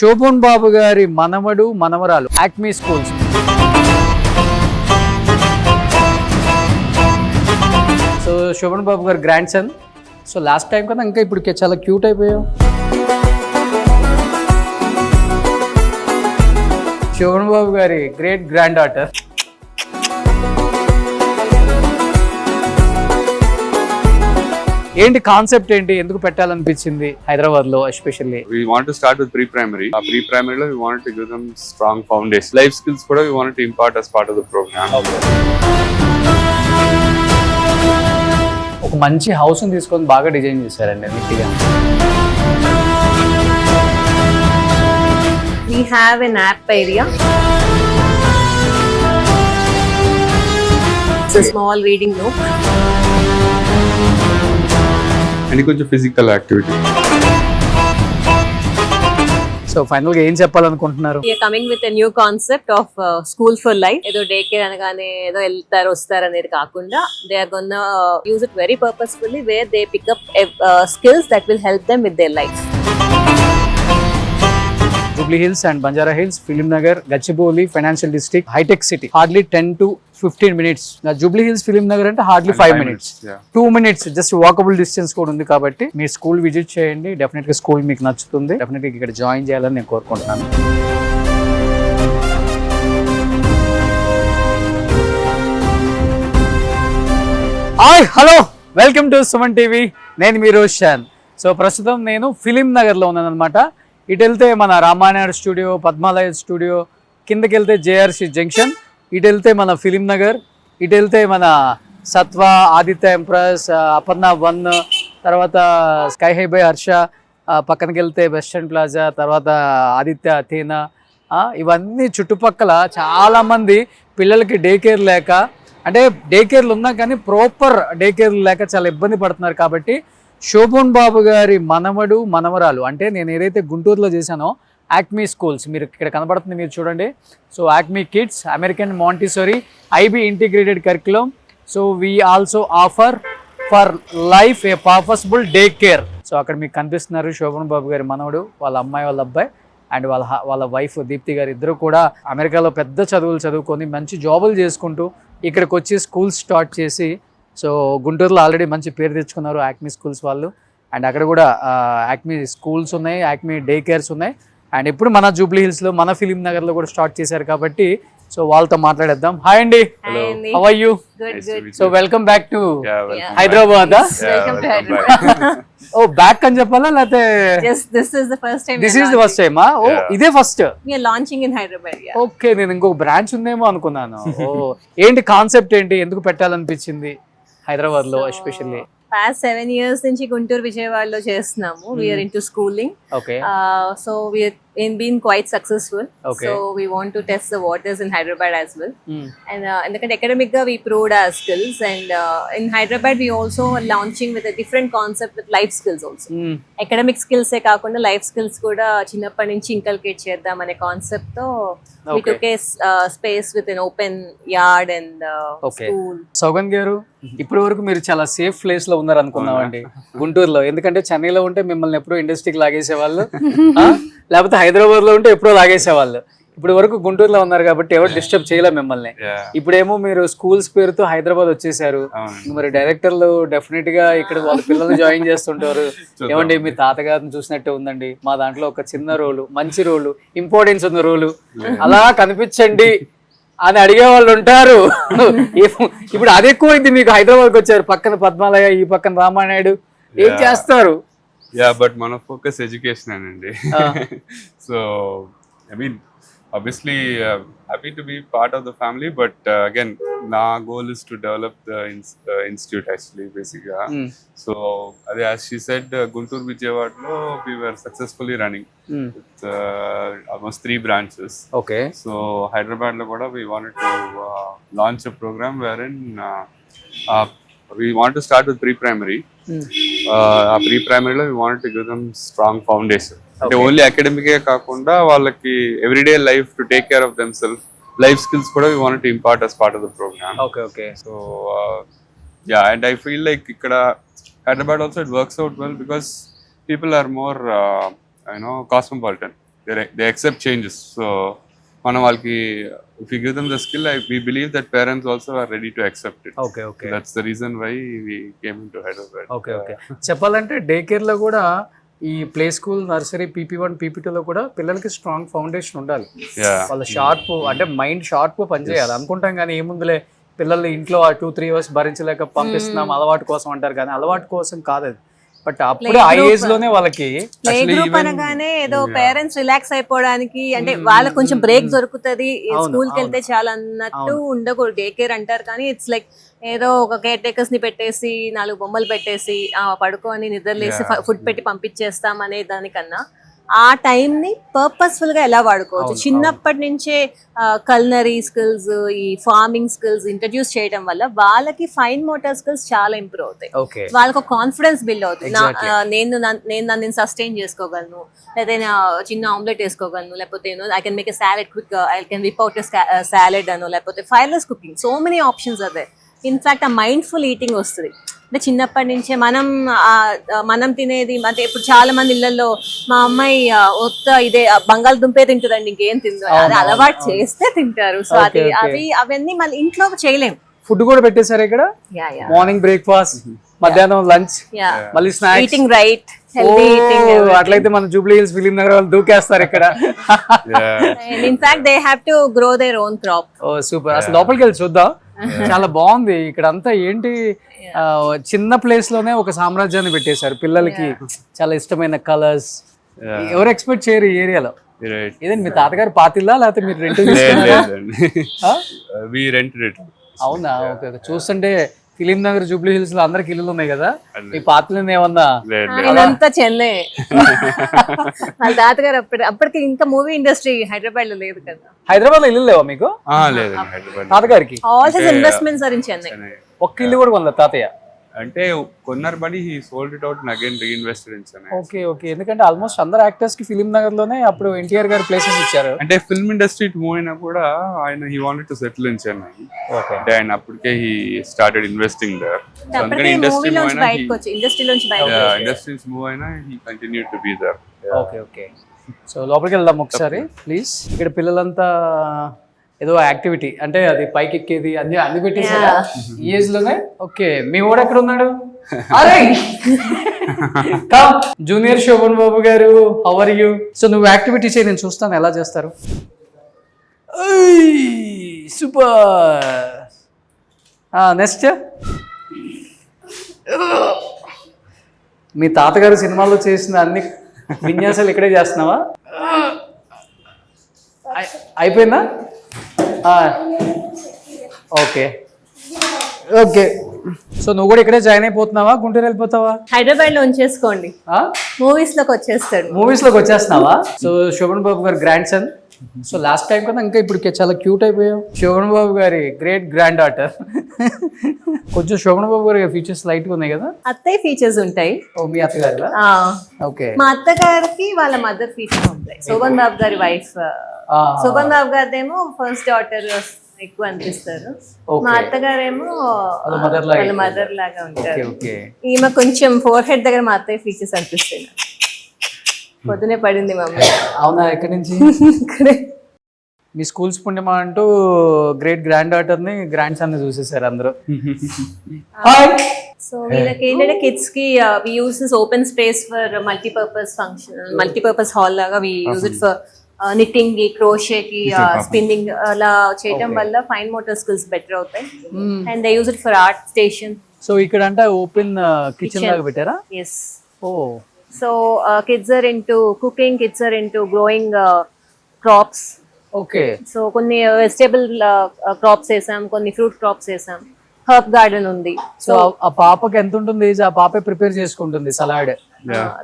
శోభన్ బాబు గారి మనవడు మనవరాలు యాక్మీ స్కూల్స్. సో శోభన్ బాబు గారి grand son. So last time కదా, ఇంకా ఇప్పుడు చాలా క్యూట్ అయిపోయావు. శోభన్ బాబు గారి గ్రేట్ గ్రాండ్ డాటర్. ఏంటి కాన్సెప్ట్ ఏంటి, ఎందుకు పెట్టాలనిపించింది హైదరాబాద్ లో especially? We want to start with pre-primary. Pre-primary lo we wanted to give them strong foundation. Life skills kuda we wanted to impart as part of the program. ఒక మంచి house ని తీసుకొని బాగా design చేశారండి నీట్గా. We have an app area. It's a small reading nook. And కొంచెం physical activity. So final గా ఏం చెప్పాలనుకుంటున్నారు? We are coming with a new concept of school for life. ఏదో డే కేర్ అనగానే ఏదో వెళ్తారు వస్తారు అనేది కాకుండా they are gonna use it very purposefully where they pick up skills that will help them with their life. Jubilee Hills and Banjara Hills, film Nagar, Gachibowli, financial district, హైటెక్ City. Hardly 10 to 15 minutes. Jubilee hills, film Nagar అంటే hardly 5 minutes, 2 minutes just walkable distance కూడా ఉంది. కాబట్టి మీ school visit చేయండి, definite గా school మీకు నచ్చుతుంది. డెఫినెట్ గా ఇక్కడ జాయిన్ చేయాలని నేను కోరుకుంటున్నాను. Hi, hello, welcome to Suman TV. నేను మీ రోషన్. సో ప్రస్తుతం నేను ఫిలిం నగర్ లో ఉన్నాను అనమాట. ఇటు వెళ్తే మన రామానాయుడు స్టూడియో, పద్మాలయ స్టూడియో, కిందకి వెళ్తే జేఆర్సీ జంక్షన్, ఇటు వెళ్తే మన ఫిలిం నగర్, ఇటు వెళ్తే మన సత్వ, ఆదిత్య ఎంప్రెస్, అపర్ణ 1, తర్వాత స్కై హై బై హర్ష, పక్కనకి వెళ్తే వెస్టర్న్ ప్లాజా, తర్వాత ఆదిత్య అథేనా. ఇవన్నీ చుట్టుపక్కల చాలామంది పిల్లలకి డే కేర్ లేక, అంటే డే కేర్లు ఉన్నా కానీ ప్రాపర్ డే కేర్లు లేక చాలా ఇబ్బంది పడుతున్నారు. కాబట్టి శోభన్ బాబు గారి మనవడు మనవరాలు, అంటే నేను ఏదైతే గుంటూరులో చేశానో యాక్మీ స్కూల్స్, మీరు ఇక్కడ కనబడుతుంది, మీరు చూడండి. So Acme kids, American Montessori, IB integrated curriculum. So we also offer for life a purposeful day care. So అక్కడ మీకు కనిపిస్తున్నారు శోభన్ బాబు గారి మనవడు, వాళ్ళ అమ్మాయి, వాళ్ళ అబ్బాయి అండ్ వాళ్ళ వైఫ్ దీప్తి గారు. ఇద్దరు కూడా అమెరికాలో పెద్ద చదువులు చదువుకొని మంచి జాబులు చేసుకుంటూ ఇక్కడికి వచ్చి స్కూల్స్ స్టార్ట్ చేసి, సో గుంటూరులో ఆల్రెడీ మంచి పేరు తెచ్చుకున్నారు యాక్మీ స్కూల్స్ వాళ్ళు. అండ్ అక్కడ కూడా యాక్మీ స్కూల్స్ ఉన్నాయి, యాక్మీ డే కేర్స్ ఉన్నాయి. అండ్ ఇప్పుడు మన జూబ్లీ హిల్స్లో, మన ఫిలిం నగర్లో కూడా స్టార్ట్ చేశారు. కాబట్టి సో వాళ్ళతో మాట్లాడేద్దాం. హాయ్ అండి, how are you? So welcome back to Hyderabad. Oh back అని చెప్పాలా, లేకపోతే this is the first time? Oh ఇదే first launching in Hyderabad. Okay, నేను ఇంకొక బ్రాంచ్ ఉందేమో అనుకున్నాను. ఓ ఏంటి కాన్సెప్ట్ ఏంటి, ఎందుకు పెట్టాలనిపించింది హైదరాబాద్ లో ఎస్పెషల్లీ? Past 7 years నుంచి గుంటూరు విజయవాడలో చేస్తున్నాము. We are into schooling. Okay. So we have been quite successful. Okay. So we want to test the waters in Hyderabad as well. And ఎందుకంటే academic గా we proved our skills, and in Hyderabad we also are launching with a different concept with life skills also. Academic skills ఏ కాకుండా life skills కూడా చిన్నప్పటి నుంచి inculcate చేద్దాం అనే concept తో we took a space with an open yard and school. Saugandh గారు, ఇప్పటి వరకు మీరు చాలా సేఫ్ ప్లేస్ లో ఉన్నారు అనుకున్నామండి గుంటూరులో. ఎందుకంటే చెన్నైలో ఉంటే మిమ్మల్ని ఎప్పుడో ఇండస్ట్రీకి లాగేసేవాళ్ళు, లేకపోతే హైదరాబాద్ లో ఉంటే ఎప్పుడో లాగేసేవాళ్ళు. ఇప్పుడు వరకు గుంటూరులో ఉన్నారు కాబట్టి ఎవరు డిస్టర్బ్ చేయలే మిమ్మల్ని. ఇప్పుడేమో మీరు స్కూల్స్ పేరుతో హైదరాబాద్ వచ్చేసారు. మరి డైరెక్టర్లు డెఫినెట్ గా ఇక్కడ వాళ్ళ పిల్లల్ని జాయిన్ చేస్తుంటారు. ఏమండి, మీ తాతగారిని చూసినట్టే ఉందండి, మా దాంట్లో ఒక చిన్న రోలు, మంచి రోలు, ఇంపార్టెన్స్ ఉన్న రోలు, అలా కనిపించండి అని అడిగే వాళ్ళు ఉంటారు. ఇప్పుడు అది ఎక్కువైంది మీకు. హైదరాబాద్కి వచ్చారు, పక్కన పద్మాలయ, ఈ పక్కన రామానాయుడు, ఏం చేస్తారు? బట్ మన ఫోకస్ ఎడ్యుకేషన్ అండి. So I mean obviously happy to be part of the family, but again my goal is to develop the institute actually basically. So as she said, Guntur Vijayawada lo we were successfully running with almost 3 branches. Okay. So Hyderabad lo kuda we wanted to launch a program wherein we want to start with pre-primary. Pre-primary lo we wanted to give them strong foundation. అంటే only అకాడమికే కాకుండా వాళ్ళకి everyday life to take care of them self, life skills కూడా we want to impart as part of the program. Okay. So and I feel like ikkada Hyderabad also it works out well because people are more cosmopolitan. they accept changes. So మనం వాళ్ళకి if you give them the skill, we believe that parents also are ready to accept it. Okay okay That's the reason why we came into Hyderabad. Okay okay చెప్పాలంటే day care లో కూడా ఈ play school nursery PP1 PP2 లో కూడా పిల్లలకి strong foundation ఉండాలి. Yeah. వాళ్ళ sharp అంటే మైండ్ షార్ప్ పనిచేయాలి అనుకుంటాం కానీ ఏముందులే పిల్లల్ని ఇంట్లో 2-3 అవర్స్ భరించలేక పంపిస్తున్నాం అలవాటు కోసం అంటారు కానీ అలవాటు కోసం కాదు అది. బట్ అప్పుడే ఆ ఏజ్ లోనే వాళ్ళకి ప్లే గ్రూప్ అనగానే ఏదో పేరెంట్స్ రిలాక్స్ అయిపోవడానికి అంటే వాళ్ళకి కొంచెం బ్రేక్ దొరుకుతది స్కూల్ కి వెళ్తే చాలా అన్నట్టు ఉండకూడదు. డే కేర్ అంటారు కానీ ఇట్స్ లైక్ ఏదో ఒక కేర్ టేకర్స్ ని పెట్టేసి 4 బొమ్మలు పెట్టేసి పడుకొని నిద్రలేసి ఫుడ్ పెట్టి పంపించేస్తాం అనే దానికన్నా ఆ టైం ని పర్పస్ఫుల్ గా ఎలా వాడుకోవచ్చు. చిన్నప్పటి నుంచే కల్నరీ స్కిల్స్, ఈ ఫార్మింగ్ స్కిల్స్ ఇంట్రడ్యూస్ చేయడం వల్ల వాళ్ళకి ఫైన్ మోటార్ స్కిల్స్ చాలా ఇంప్రూవ్ అవుతాయి. ఓకే వాళ్ళకి ఒక కాన్ఫిడెన్స్ బిల్డ్ అవుతుంది. నేను సస్టైన్ చేసుకోగలను, లేదా చిన్న ఆమ్లెట్ వేసుకోగలను, లేకపోతే I can make a salad quick, I can whip out salad అనో, లేకపోతే fireless cooking. So many options అదే. ఇన్ఫాక్ట్ ఆ మైండ్ఫుల్ ఈటింగ్ వస్తుంది. అంటే చిన్నప్పటి నుంచే మనం తినేది అంటే ఇప్పుడు చాలా మంది ఇళ్లలో మా అమ్మాయి ఇదే బంగాళదుంపే తింటుందండి, ఇంకేం తిందు, అది అలవాటు చేస్తే తింటారు. సో అవన్నీ మళ్ళీ ఇంట్లో చేయలేము. ఫుడ్ కూడా పెట్టేశారు ఇక్కడ, మార్నింగ్ బ్రేక్ఫాస్ట్, మధ్యాహ్నం లంచ్, మళ్ళీ snacks, eating right, healthy eating. అట్లయితే మన జూబ్లీ హిల్స్ ఫిలిం నగర్ వాళ్ళు దూకేస్తారు ఇక్కడ. In fact they have to grow their own crop. Oh super. అసలు లోపలికి వెళ్ళి చూద్దాం. చాలా బాగుంది ఇక్కడ అంతా. ఏంటి చిన్న ప్లేస్ లోనే ఒక సామ్రాజ్యాన్ని పెట్టేశారు. పిల్లలకి చాలా ఇష్టమైన కలర్స్. ఎవరు ఎక్స్పెక్ట్ చేయరు ఈ ఏరియాలో. ఇదేంటి మీ తాతగారు పాతిల్లా లేకపోతే మీరు రెంట్? అవునా? Okay okay. చూస్తుంటే ఫిలిం నగర్ జూబ్లీ హిల్స్ లో అందరికి ఇల్లులు ఉన్నాయి కదా, ఈ పాతలు ఏమన్నా? ఇదంతా చెన్నై. వాళ్ళ తాతగారు అప్పటికి ఇంకా మూవీ ఇండస్ట్రీ హైదరాబాద్ లో లేదు కదా. హైదరాబాద్ లో ఇల్లు లేవా మీకు? తాతగారికి all his investments are in Chennai. ఒక్క ఇల్లు కూడా కొనలేదు తాతయ్య? అంటే కొన్నారు but he sold it out and again reinvested in Chennai. Okay okay. ఎందుకంటే ఆల్మోస్ట్ అందరు యాక్టర్స్ కి ఫిలిం నగర్ లోనే అప్పుడు ఎన్టీఆర్ గారు ప్లేసెస్ ఇచ్చారు. అంటే ఫిల్మ్ ఇండస్ట్రీ మూవ్ అయినా కూడా ఆయన he wanted to settle in Chennai. Okay. అంటే ఆయన అప్పటికే he started investing there. Industry move అయినా he continued to be there. Okay okay. So లోపలికి వెళ్దాం ఒకసారి ప్లీజ్. ఇక్కడ పిల్లలంతా ఏదో యాక్టివిటీ అంటే అది పైకి ఎక్కేది అన్ని పెట్టేసారా ఈ ఏజ్ లోనే? ఓకే. మీ వాడు ఎక్కడ ఉన్నాడు? అరే జూనియర్ శోభన్ బాబు గారు, హౌ ఆర్ యూ? సో నువ్వు యాక్టివిటీ చేయి, నేను చూస్తాను ఎలా చేస్తారు. సూపర్. నెక్స్ట్ మీ తాతగారు సినిమాలో చేసిన అన్ని విన్యాసాలు ఇక్కడే చేస్తున్నావా? అయిపోయిందా? Okay okay. సో నువ్వు కూడా ఇక్కడే జాయిన్ అయిపోతున్నావా, గుంటూరు వెళ్ళిపోతావా? హైదరాబాద్ లో ఉంచేసుకోండి, మూవీస్ లోకి వచ్చేస్తాడు. మూవీస్ లోకి వచ్చేస్తున్నావా? సో శోభన్ బాబు గారు grand son. So last time కదా ఇంకా ఇప్పుడు చాలా క్యూట్ అయిపోయావు. శోభన్ బాబు గారి గ్రేట్ గ్రాండ్ డాటర్. కొంచెం శోభన్ బాబు గారి ఫీచర్స్ లైట్ గా ఉన్నాయి కదా. అత్తయ్య ఫీచర్స్ ఉంటాయి. ఓ మీ అత్తగారు? ఓకే. మా అత్తగారికి వాళ్ళ మదర్ ఫీచర్స్ ఉంటాయి. శోభన్ బాబు గారి వైఫ్. శోభన్ బాబు గారిదేమో ఫస్ట్ డాటర్ ఎక్కువ అనిపిస్తారు. మా అత్తగారేమో వాళ్ళ మదర్ లాగా ఉంటారు. ఈమె కొంచెం ఫోర్ హెడ్ దగ్గర మా అత్తయ్య ఫీచర్స్ అనిపిస్తాయి. పొద్దునే పడింది మమ్మీ. అవునా? ఎక్కడి నుంచి? మీ స్కూల్స్ పుణ్యమా అంటూ గ్రేట్ గ్రాండ్ డాటర్ ని గ్రాండ్ సన్ ని చూసేసారు అందరూ. సో వీళ్ళకి ఏంటంటే కిడ్స్ కి we use this open space for multipurpose function, multipurpose hall లాగా we use it for knitting కి, క్రోషే కి, స్పిన్నింగ్ అలా చేయడం వల్ల ఫైన్ మోటార్ స్కిల్స్ బెటర్ అవుతాయి. And they use it for art station. So ఇక్కడ అంటే ఓపెన్ కిచెన్ లాగా పెట్టారా? Yes. Oh. So kids are into cooking, kids are into growing crops. Okay. So కొన్ని వెజిటేబుల్ క్రాప్స్ వేసాం, కొన్ని ఫ్రూట్ క్రాప్స్ వేసాం, herb garden ఉంది. సో ఆ పాపకి ఎంత ఉంటుంది ఏజ్? ఆ పాపే ప్రిపేర్ చేసుకుంటుంది salad.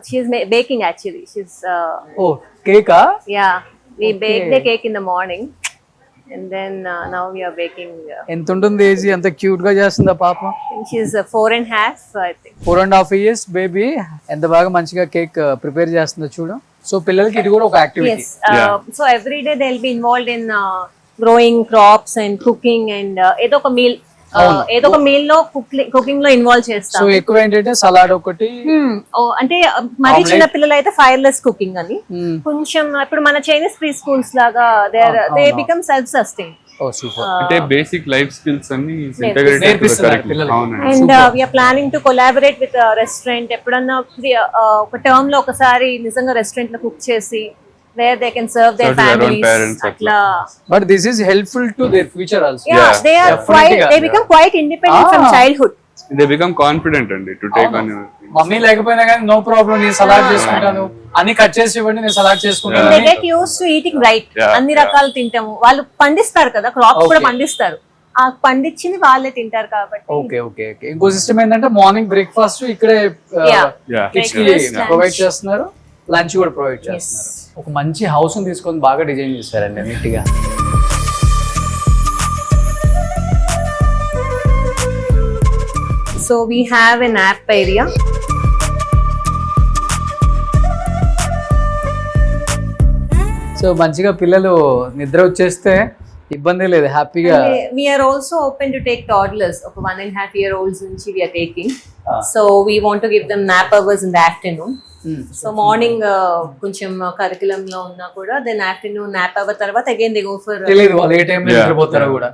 She's baking actually. She's oh కేకా? Yeah, we bake the cake in the morning and then now we are baking. ఎంత ఉంటుంది ఏజ్? ఎంత క్యూట్ గా చేస్తుంది ఆ పాప. She's 4.5 I think. 4.5 years baby. ఎంత బాగా మంచిగా కేక్ ప్రిపేర్ చేస్తుందో చూడు. సో పిల్లలకి ఇది కూడా ఒక activity. So every day they'll be involved in growing crops and cooking and ఏదో ఒక మీల్ ఏదో ఒక మీల్ లో కుకింగ్ లో ఇన్వాల్వ్ సో చేస్తాం. ఎక్కువ ఏంటంటే సలాడ్ ఒకటి, అంటే మరీ చిన్న పిల్లలు అయితే ఫైర్లెస్ కుకింగ్ అని, కొంచెం ఇప్పుడు మన చైనీస్ ప్రీ స్కూల్స్ లాగా they become self sustain. Oh super. అంటే బేసిక్ లైఫ్ స్కిల్స్ అన్ని ఇంటగ్రేట్ నేర్పిస్తున్నారు పిల్లలకి. అవునండి. And we are planning to collaborate with restaurant. ఎప్పుడన్నా ఒక టర్మ్ లో ఒకసారి నిజంగా రెస్టారెంట్ లో కుక్ చేసి where they can serve their Serve their own families. parents Atla. But this is helpful to their future also. Yeah, they are quite. Definitely. They become quite independent from childhood. They become confident అండి to take on mummy లేకపోయినా కానీ no problem, నేను salad చేసుకుంటాను, అన్ని cut చేసి ఇవ్వండి, నేను salad చేసుకుంటాను. They get used to eating right. అన్ని రకాలు తింటాము. వాళ్ళు పండిస్తారు కదా, క్రాప్స్ కూడా పండిస్తారు. ఆ పండించింది వాళ్ళే తింటారు కాబట్టి. Okay okay okay. ఇంకో సిస్టమ్ ఏంటంటే మార్నింగ్ బ్రేక్ఫాస్ట్ ఇక్కడే కిడ్స్ కి Breakfast, ప్రొవైడ్ చేస్తున్నారు, లంచ్ కూడా ప్రొవైడ్ చేస్తున్నారు. ఒక మంచి హౌస్ ని తీసుకొని బాగా డిజైన్ చేశారండి నీట్ గా. So we have an app area. So మంచిగా పిల్లలు నిద్ర వచ్చేస్తే ఇబ్బంది లేదు, హ్యాపీగా. We are also open to take toddlers. ఒక 1.5-year-olds నుంచి we are taking. So we want to give them nap hours in the afternoon. So morning కొంచెం కరికులం లో ఉన్నా కూడా దెన్ ఆఫ్టర్నూన్ నాప్ అవర్ తర్వాత అగైన్ దే గో ఫర్. తెలియదు వాళ్ళు ఏ time లో నిద్రపోతారో కూడా.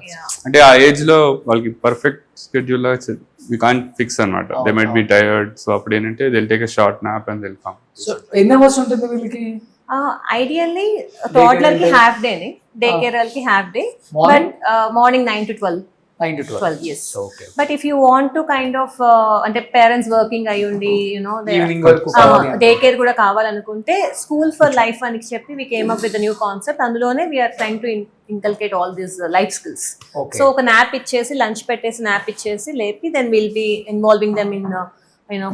అంటే ఆ ఏజ్ లో వాళ్ళకి పర్ఫెక్ట్ స్కెడ్యూల్ లా వి కాంట్ ఫిక్స్ అన్నమాట. They might be tired, so అప్పుడు ఏంటంటే they will take a short nap and they will come. So ఎన్ని అవర్స్ ఉంటుంది వీళ్ళకి? ఐడియల్లీ టోడ్లర్ కి హాఫ్ డే ని, డే కేర్ కి half day, but morning 9 to 12. 9 to 12. Yes. Okay. But if you want to kind of అంటే parents working అయి ఉండి evening వరకు డే కేర్ కూడా కావాలనుకుంటే స్కూల్ ఫర్ లైఫ్ అని చెప్పి we came up with a new concept. అందులోనే we are trying to inculcate all these life skills. Okay. So ఒక నాప్ ఇచ్చేసి లంచ్ పెట్టేసి నాప్ ఇచ్చేసి లేపి then we'll be involving them in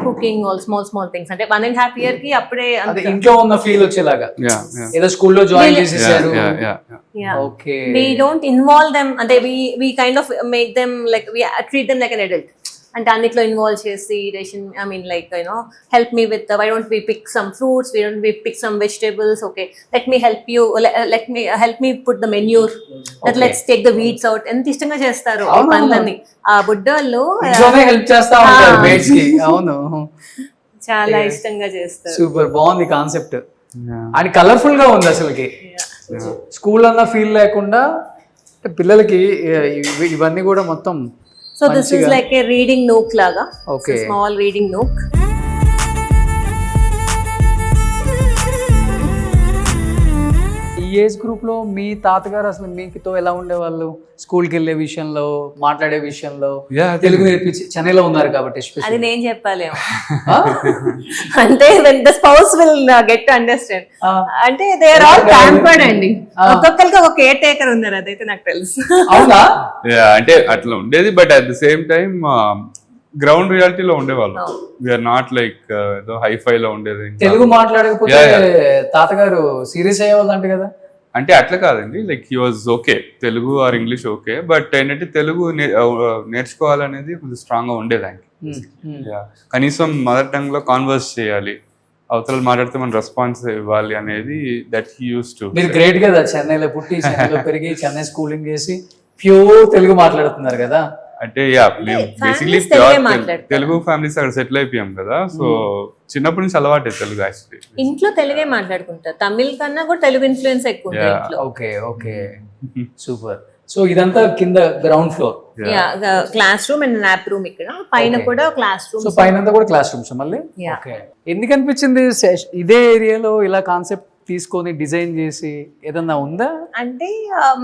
cooking all small things. అంటే 1.5 year కి అప్పుడే అదే ఇంట్లో ఉన్న ఫీల్ వచ్చేలాగా. Yeah, yeah. ఏదో స్కూల్లో జాయిన్ చేసేసారు. Yeah. Okay. We don't involve them and we kind of make them like we treat them like an adult. And అన్నిట్లో ఇన్వాల్వ్ చేసి I mean like help me with why don't we pick some fruits, why don't we pick some vegetables, okay let me help you, help me put the manure, that let's take the weeds out. ఎంత ఇష్టంగా చేస్తారు ఈ పనులన్నీ ఆ బుడ్డోళ్ళు, ఇంట్లోనే help చేస్తా ఉంటారు mates కి. అవును, చాలా ఇష్టంగా చేస్తారు. సూపర్ బాగుంది కాన్సెప్ట్. అండ్ కలర్ఫుల్ గా ఉంది అసలుకి. స్కూల్ అన్న ఫీల్ లేకుండా పిల్లలకి ఇవన్నీ కూడా మొత్తం. So this is like a reading nook laga. Okay. It's a small reading nook. ఈ ఏజ్ గ్రూప్ లో మీ తాతగారు అసలు మీతో ఎలా ఉండేవాళ్ళు? స్కూల్కి వెళ్ళే విషయంలో, మాట్లాడే విషయంలో, తెలుగు నేర్పించి చెన్నైలో ఉన్నారు కాబట్టి అది నేను చెప్పాలేమో. అంటే the spouse will get to understand. అంటే they are all pampered అండి. ఒక్కొక్కరికి ఒక కేర్ టేకర్ ఉన్నారు, అదైతే నాకు తెలుసు. అవునా? అంటే అట్లా ఉండేది, but at the same time ground రియాలిటీలో ఉండేవాళ్ళు. వీఆర్ నాట్ లైక్ ఏదో హైఫై లో ఉండేది. తెలుగు మాట్లాడకపోతే తాతగారు సీరియస్ అయ్యేవాళ్ళు అంటే కదా? అంటే అట్లా కాదండి, like he was okay, Telugu or English okay, but ఏంటంటే తెలుగు నేర్చుకోవాలనేది కొంచెం స్ట్రాంగ్ గా ఉండేది ఆయనకి. కనీసం మదర్ టంగ్ లో కాన్వర్స్ చేయాలి, అవతల మాట్లాడితే మనం రెస్పాన్స్ ఇవ్వాలి అనేది దట్ హీ యూస్ టు. మీరు గ్రేట్ కదా, చెన్నైలో పుట్టి చెన్నైలో పెరిగి చెన్నై స్కూలింగ్ చేసి ప్యూర్ తెలుగు మాట్లాడుతున్నారు కదా. అంటే బేసిక్లీ తెలుగు ఫ్యామిలీస్ అక్కడ సెటిల్ అయిపోయాం కదా, సో చిన్నప్పటి నుంచి అలవాటే తెలుగు. యాక్చువల్లీ ఇంట్లో తెలుగే మాట్లాడుకుంటారు, తమిళ్ కన్నా కూడా తెలుగు ఇన్ఫ్లుయెన్స్ ఎక్కువ ఉంది ఇంట్లో. Okay okay super. సో ఇదంతా కింద ground floor, class room and lab room. ఇక్కడ పైన కూడా క్లాస్ రూమ్. సో పైన కూడా క్లాస్ రూమ్స్ మళ్ళీ. ఓకే. ఎందుకు అనిపించింది ఇదే ఏరియాలో ఇలా కాన్సెప్ట్ తీసుకొని డిజైన్ చేసి ఏదన్నా ఉందా? అంటే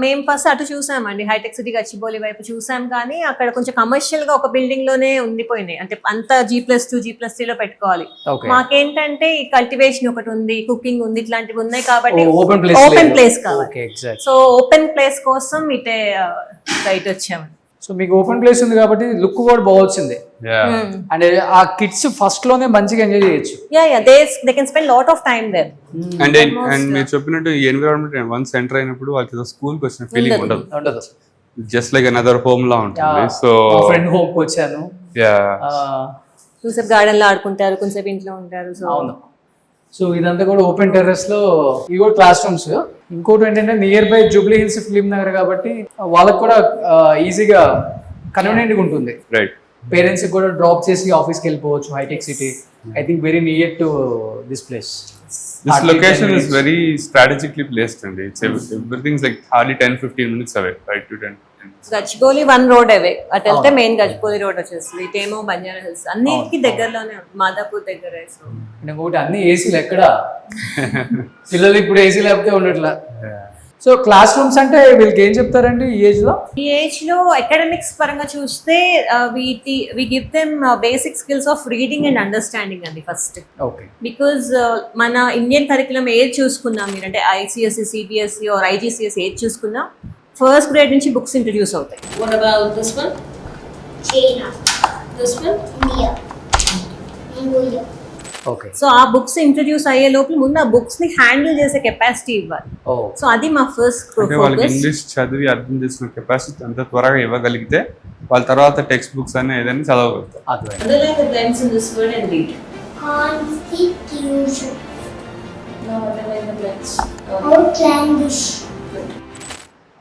మేము ఫస్ట్ అటు చూసామండి, హైటెక్ సిటీ గచ్చిబౌలి వైపు చూసాం, కానీ అక్కడ కొంచెం కమర్షియల్ గా ఒక బిల్డింగ్ లోనే ఉండిపోయినాయి. అంటే అంత G+2 G+3 లో పెట్టుకోవాలి. మాకేంటంటే ఈ కల్టివేషన్ ఒకటి ఉంది, కుకింగ్ ఉంది, ఇట్లాంటివి ఉన్నాయి కాబట్టి ఓపెన్ ప్లేస్ కావాలి. సో ఓపెన్ ప్లేస్ కోసం ఇటే రైట్ వచ్చాము. సో మీకు ఓపెన్ ప్లేస్ ఉంది కాబట్టి లుక్ కూడా బాగుంది. అండ్ ఆ కిడ్స్ ఫస్ట్ లోనే మంచిగా ఎంజాయ్ చేయొచ్చు. They can spend lot of time there. And మీరు చెప్పినట్టు ఈ ఎన్విరాన్మెంట్ వన్స్ ఎంటర్ అయినప్పుడు వాళ్ళకి స్కూల్ కి వచ్చిన ఫీలింగ్ ఉండదు, జస్ట్ లైక్ అనదర్ హోమ్ లా ఉంటుంది. సో ఫ్రెండ్ హోమ్ కి వచ్చాను, కొంచెం గార్డెన్ లో ఆడుకుంటారు, కొంచెం ఇంట్లో ఉంటారు. సో అవును. సో ఇదంతా కూడా ఓపెన్ టెర్రస్ లో ఇవి కూడా క్లాస్ రూమ్స్. ఇంకోటి ఏంటంటే near by Jubilee hills film Nagar కాబట్టి వాళ్ళకి కూడా ఈజీగా కన్వీనియంట్గా ఉంటుంది. రైట్. పేరెంట్స్ కూడా డ్రాప్ చేసి ఆఫీస్కి వెళ్ళిపోవచ్చు. హైటెక్ City I think very near to this place. This location is very strategically placed and everything's like hardly 10-15 minutes away, right to 10. Gachibowli 1 road అవే. అటు వెళ్తే మెయిన్ గచ్చిబౌలి రోడ్ వచ్చేస్తుంది. ఇటేమో బంజారా హిల్స్, అన్నిటికీ దగ్గరలోనే, మాదాపూర్ దగ్గర. ఇంకోటి అన్ని ఏసీలు ఎక్కడ పిల్లలు ఇప్పుడు ఏసీ లేకపోతే ఉండట్లా. సో క్లాస్ రూమ్స్ అంటే వీళ్ళకి ఏం చెప్తారండి ఈ ఏజ్ లో? ఈ ఏజ్ లో అకాడమిక్స్ పరంగా చూస్తే we give them basic skills of reading and understanding అండి ఫస్ట్. ఓకే. బికాజ్ మన ఇండియన్ కరికులం ఏది చూసుకున్నా మీరు, అంటే ఐసిఎస్సి, సిబిఎస్ఈ ఆర్ ఐజిసిఎస్ ఏది చూసుకున్నా ఫస్ట్ గ్రేడ్ నుంచి బుక్స్ ఇంట్రడ్యూస్ అవుతాయి. What about this one? China, This one? India, Mongolia. Okay. So ఆ బుక్స్ ఇంట్రడ్యూస్ అయ్యే లోపల ముందు ఆ బుక్స్ ని హ్యాండిల్ చేసే కెపాసిటీ ఇవ్వాలి. సో అది మా ఫస్ట్ అంటే వాళ్ళకి ఫోకస్. ఇంగ్లీష్ చదివి అర్థం చేసుకునే కెపాసిటీ అంత త్వరగా ఇవ్వగలిగితే వాళ్ళ తర్వాత టెక్స్ట్ బుక్స్ అనే ఏదైనా చదవగలుగుతారు. Underline the blanks in this word and read. Constitution, Now underline the blanks. outlandish,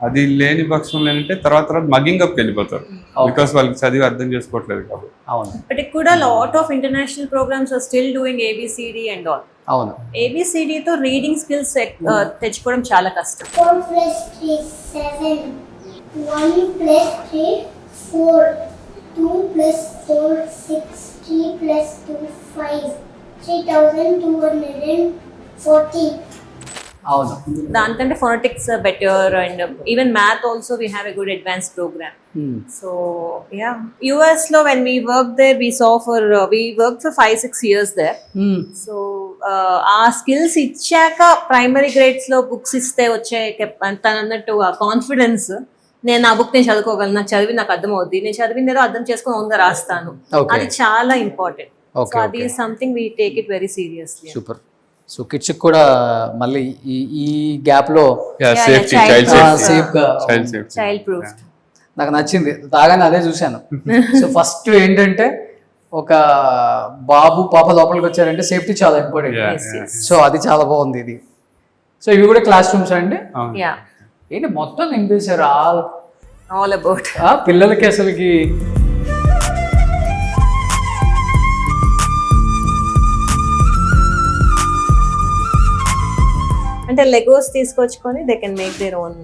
అది లేని పక్షంలో ఏంటంటే తర్వాత మగ్గింగ్ అప్కి వెళ్ళిపోతారు. బికాస్ వాళ్ళకి చదివి అర్థం చేసుకోవట్లేదు కాబట్టి. అవును. But కూడా lot of international programs are still doing ABCD and all. అవును. ABCD తో రీడింగ్ స్కిల్స్ తెచ్చుకోవడం చాలా కష్టం. 4 plus 3, 7, 1 plus 3, 4, 2 plus 4, 6, 3 plus 2, 5, 3,240. అవును. దానికంటే phonetics better and even math also we have a good advance program. So yeah, US లో when we worked there we worked for 5-6 years there. So ఆ skills ఇచ్చాక primary grades లో books ఇస్తే వచ్చే తనన్నట్టు ఆ confidence, నేను ఆ బుక్ నేను చదువుకోగలను, నాకు చదివి నాకు అర్థం అవుద్ది, నేను చదివిన ఏదో అర్థం చేసుకొని ఓన్గా రాస్తాను, అది చాలా ఇంపార్టెంట్. సో అది something we take it very seriously. Super. So kids కూడా మళ్ళీ ఈ గ్యాప్ లో సేఫ్టీ, child సేఫ్ గా, చైల్డ్ ప్రూఫ్. నాకు నచ్చింది తాగానే అదే చూశాను. సో ఫస్ట్ ఏంటంటే ఒక బాబు పాప లోపలికి వచ్చారంటే సేఫ్టీ చాలా ఇంపార్టెంట్. సో అది చాలా బాగుంది ఇది. సో ఇవి కూడా క్లాస్ రూమ్స్ అండి. యా, ఏంటి మొత్తం నింపేశారు ఆల్ అబౌట్ పిల్లలకి అసలుకి. అంటే లెగోస్ తీసుకొచ్చుకొని they can make their own.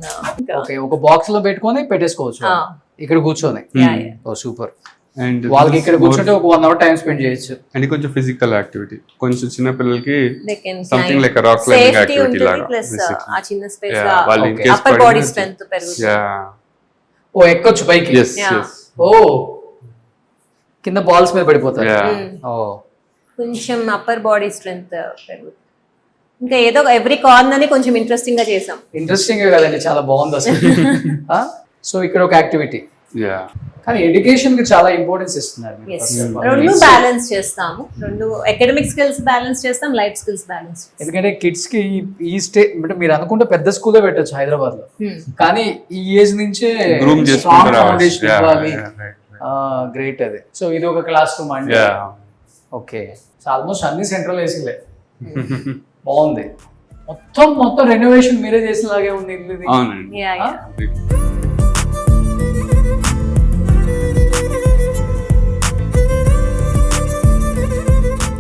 Okay, ఒక బాక్స్ లో పెట్టుకొని పెట్టేసుకోవచ్చు ఇక్కడ కూర్చొని. ఓ సూపర్. అండ్ వాళ్ళకి ఇక్కడ కూర్చుంటే ఒక 1 hour టైం స్పెండ్ చేయొచ్చు. అండ్ కొంచెం ఫిజికల్ యాక్టివిటీ, కొంచెం చిన్న పిల్లలకి they can something like rock climbing activity లాగా. ప్లస్ ఆ చిన్న స్పేస్ Yeah, లో వాళ్ళు in case అప్పర్ పడినా బాడీ స్ట్రెంగ్త్ పెరుగుతుంది. ఓ ఎక్కొచ్చు పైకి. yes Yeah. yes ఓ కింద బాల్స్ మీద పడిపోతారు. yeah ఓ కొంచెం అప్పర్ బాడీ స్ట్రెంగ్త్ పెరుగుతుంది. ఇంకా ఏదో ఎవ్రీ కార్నర్ ని కొంచెం ఇంట్రెస్టింగ్ గా చేసాం. ఇంట్రెస్టింగ్ కదండి, చాలా బాగుంది అసలు. సో ఇక్కడ ఒక యాక్టివిటీ, yeah కానీ ఎడ్యుకేషన్ కి చాలా ఇంపార్టెన్స్ ఇస్తున్నారు. రెండు బ్యాలెన్స్ చేస్తాము, రెండు అకాడమిక్ స్కిల్స్ బ్యాలెన్స్ చేస్తాం, లైఫ్ స్కిల్స్ బ్యాలెన్స్. ఎందుకంటే కిడ్స్ కి ఈ స్టే అంటే మీరు అనుకుంటే పెద్ద స్కూల్లో పెట్టచ్చు హైదరాబాద్ లో, కానీ ఈ ఏజ్ నుంచే గ్రూమ్ చేసుకుంటారు. ఫౌండేషన్ ఇవ్వాలి. right గ్రేట్ అది. సో ఇది ఒక క్లాస్ రూమ్ అండి. yeah ఓకే, సో ఆల్మోస్ట్ అన్ని సెంట్రల్ ఏసీలే. బాగుంది. మొత్తం రెనోవేషన్ మీరే చేసినలాగే ఉంది ఇల్లు ఇది. అవునండి. యా యా,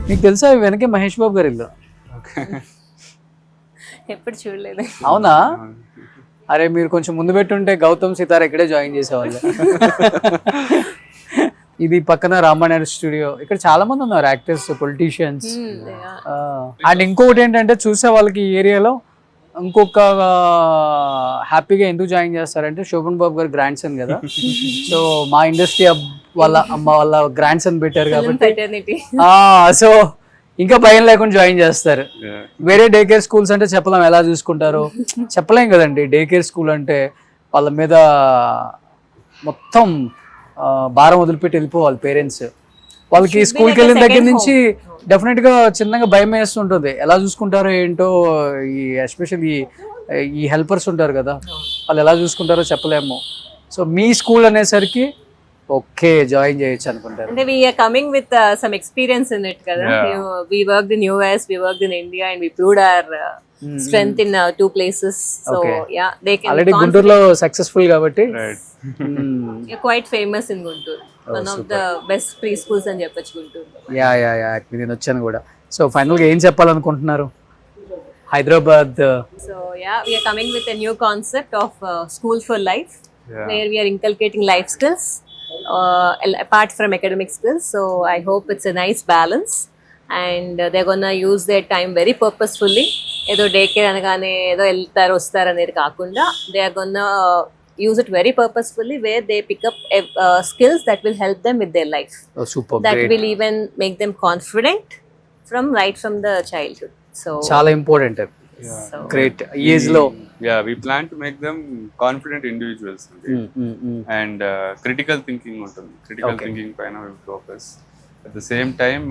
మీకు తెలుసా వెనకే మహేష్ బాబు గారి ఇల్లు? ఎప్పుడు చూడలేదు. అవునా? అరే మీరు కొంచెం ముందు పెట్టుంటే గౌతమ్ సితార్ ఇక్కడే జాయిన్ చేసేవాళ్ళు. ఇది పక్కన రామానాయుడు స్టూడియో. ఇక్కడ చాలా మంది ఉన్నారు, యాక్టర్స్, పొలిటీషియన్స్. అండ్ ఇంకొకటి ఏంటంటే చూసే వాళ్ళకి ఈ ఏరియాలో ఇంకొక హ్యాపీగా ఎందుకు జాయిన్ చేస్తారంటే శోభన్ బాబు గారు గ్రాండ్ సన్ కదా. సో మా ఇండస్ట్రీ వాళ్ళ అమ్మ వాళ్ళ గ్రాండ్ సన్ పెట్టారు కాబట్టి సో ఇంకా భయం లేకుండా జాయిన్ చేస్తారు. వేరే డే కేర్ స్కూల్స్ అంటే చెప్పలేం ఎలా చూసుకుంటారో, చెప్పలేం కదండి. డే కేర్ స్కూల్ అంటే వాళ్ళ మీద మొత్తం భారం వదిలిపెట్టి వెళ్ళిపోవాలి పేరెంట్స్. వాళ్ళకి స్కూల్కి వెళ్ళిన దగ్గర నుంచి డెఫినెట్ గా చిన్నగా భయం వేస్తుంటుంది, ఎలా చూసుకుంటారో ఏంటో. ఈ ఎస్పెషల్లీ ఈ హెల్పర్స్ ఉంటారు కదా, వాళ్ళు ఎలా చూసుకుంటారో చెప్పలేము. సో మీ స్కూల్ అనేసరికి ఓకే జాయిన్ చేయొచ్చు అనుకుంటారు. అంటే we are coming with some experience in it కదా. We worked in US, we worked in India and we proved our strength in 2 places. So Okay. yeah, they can. Already గుంటూరులో successful కాబట్టి Right. You're quite famous in Guntur. One of the best preschools అని చెప్పొచ్చు Guntur. Yeah నేను వచ్చాను కూడా. So ఫైనల్గా ఏం చెప్పాలనుకుంటున్నారు Hyderabad? So yeah, we are coming with a new concept of school for life, Yeah. where we are inculcating life skills apart from academic skills. So I hope it's a nice balance, and they're gonna use their time very purposefully. ఏదో day care అనగానే ఏదో వెళ్తారు వస్తారు అనేది కాకుండా they are gonna use it very purposefully, where they pick up skills that will help them with their life, super, that great, will even make them confident right from the childhood. So చాలా important. so great. ఈ age లో Yeah, we plan to make them confident individuals. And critical thinking ఉంటుంది. Critical Okay. thinking పైన we focus. At the same time,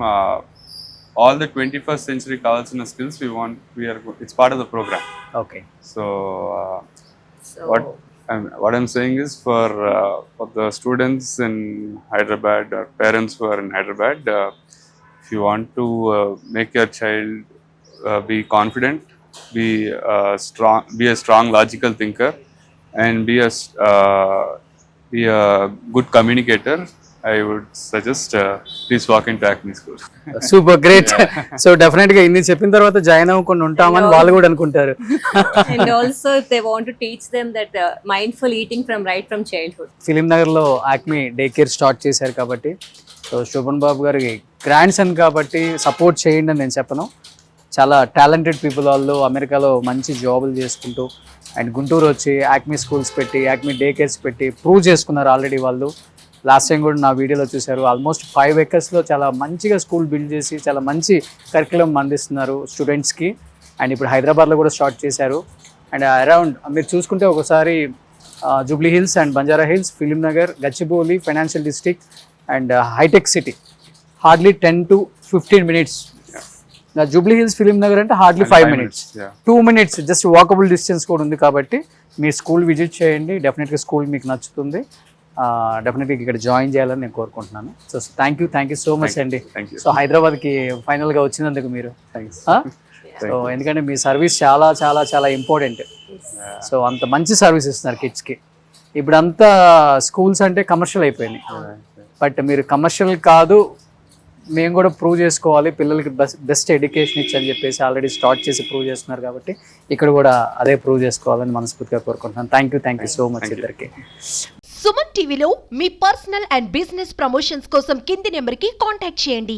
all the 21st century కావాల్సిన skills it's part of the program. Okay. So so what I'm saying is for the students in Hyderabad or parents who are in Hyderabad, if you want to make your child be confident, be a strong logical thinker, and be a good communicator, I would suggest please walk into Acme School. Super, great. So definite గా ఇన్ని చెప్పిన తర్వాత join అవ్వకుండా ఉంటామని వాళ్ళు కూడా అనుకుంటారు. and also if they want to teach them that mindful eating right from childhood. Film Nagar లో ఆక్మీ డే కేర్ స్టార్ట్ చేశారు కాబట్టి, సో శోభన్ బాబు గారికి గ్రాండ్ సన్ కాబట్టి సపోర్ట్ చేయండి అని నేను చెప్పను. చాలా టాలెంటెడ్ పీపుల్ వాళ్ళు అమెరికాలో మంచి జాబులు చేసుకుంటూ అండ్ గుంటూరు వచ్చి యాక్మీ స్కూల్స్ పెట్టి యాక్మీ డే కేర్స్ పెట్టి ప్రూవ్ చేసుకున్నారు ఆల్రెడీ వాళ్ళు. లాస్ట్ టైం కూడా నా వీడియోలో చూశారు. ఆల్మోస్ట్ 5 acres చాలా మంచిగా స్కూల్ బిల్డ్ చేసి చాలా మంచి కరికులం అందిస్తున్నారు స్టూడెంట్స్కి. అండ్ ఇప్పుడు హైదరాబాద్లో కూడా స్టార్ట్ చేశారు. అండ్ అరౌండ్ మీరు చూసుకుంటే ఒకసారి Jubilee Hills and Banjara Hills, film Nagar, Gachibowli, financial district and హైటెక్ City hardly 10 to 15 minutes. Jubilee hills, film Nagar అంటే hardly 5 minutes, 2 minutes just walkable distance కూడా ఉంది. కాబట్టి మీరు స్కూల్ విజిట్ చేయండి, డెఫినెట్గా స్కూల్ మీకు నచ్చుతుంది. డెఫినెట్గా ఇక్కడ జాయిన్ చేయాలని నేను కోరుకుంటున్నాను. So thank you so much అండి. Thank you. సో హైదరాబాద్కి ఫైనల్గా వచ్చినందుకు మీరు Thanks. సో ఎందుకంటే మీ సర్వీస్ చాలా చాలా చాలా ఇంపార్టెంట్. సో అంత మంచి సర్వీస్ ఇస్తున్నారు కిడ్స్కి. ఇప్పుడు అంతా స్కూల్స్ అంటే కమర్షియల్ అయిపోయినాయి, బట్ మీరు కమర్షియల్ కాదు, మేము కూడా ప్రూవ్ చేసుకోవాలి, పిల్లలకి బెస్ట్ ఎడ్యుకేషన్ ఇచ్చని చెప్పేసి ఆల్రెడీ స్టార్ట్ చేసి ప్రూవ్ చేస్తున్నారు. కాబట్టి ఇక్కడ కూడా అదే ప్రూవ్ చేసుకోవాలని మనస్ఫూర్తిగా కోరుకుంటున్నాను. థ్యాంక్ యూ సో మచ్ ఇద్దరికి. సుమన్ టీవీలో మీ పర్సనల్ అండ్ బిజినెస్ ప్రమోషన్స్ కోసం కింది నెంబర్కి కాంటాక్ట్ చేయండి.